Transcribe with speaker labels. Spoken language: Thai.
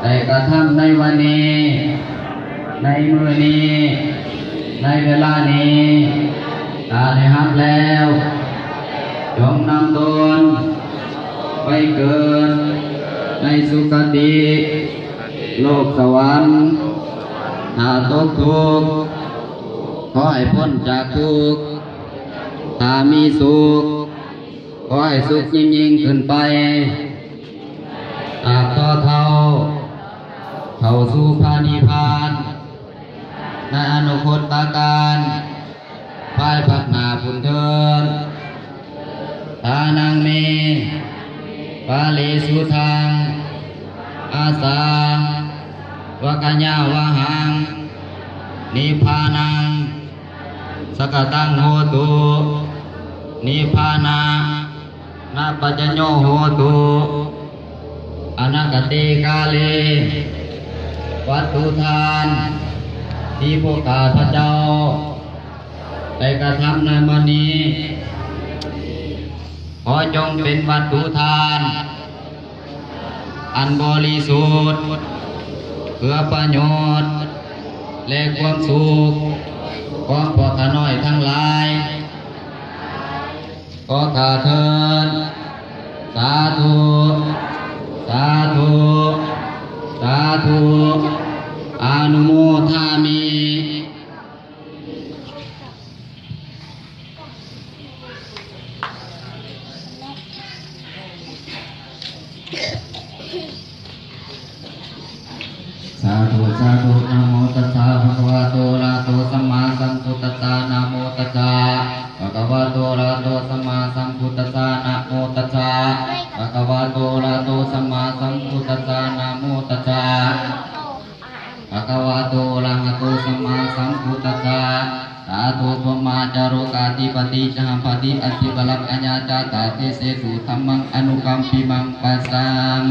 Speaker 1: ได้กระทำในวันนี้ในมื้อนี้ในเวลานี้ถ้าได้รับแล้วจงนำตนไปเกิดในสุคติโลกสวรรค์ถ้าตกทุกข์ขอให้พ้นจากทุกข์ถ้ามีสุขขอให้สุขยิ่งขึ้นไปอาต่อเท่าเข้าสู่พระนิพพานในอนาคตการภายภาคหน้าพุ่นเถิดทานังเมปาลิสุทังอาสาวะกัญญาวะหังนิพพานังสกตังโหตุนิพพานานาปัจจโญโหตุอนาคติกาเลวัตถุทานที่พวกข้าพเจ้าได้กระทำในวันนี้ขอจงเป็นวัตถุทานอันบริสุทธิ์เพื่อประโยชน์และความสุขของพวกข้าน้อยทั้งหลายขอข้าเถิดสาธุสาธุสาธุอนุโมทามิสาธุสาธุนะโมตัสสะภะคะวะโตอะระหะโตสัมมาสัมพุทธัสสะนะโมตัสสะภะคะวะโตอะระหะโตสัมมาสัมพุทธัสสะนะโมตัสสะภะคะวะโตอะระหะโตสัมมาสัมพุทธัสสะนะโมตัสสะภะคะวะโตอะระหะโตสัมมาสัมพุทธัสสะสาธุพรหมาจารุกาธิปติจหัมปติอธิบลักอัญญาจาตาเทเสสุธัมมังอนุกัมปิมังปัสสัง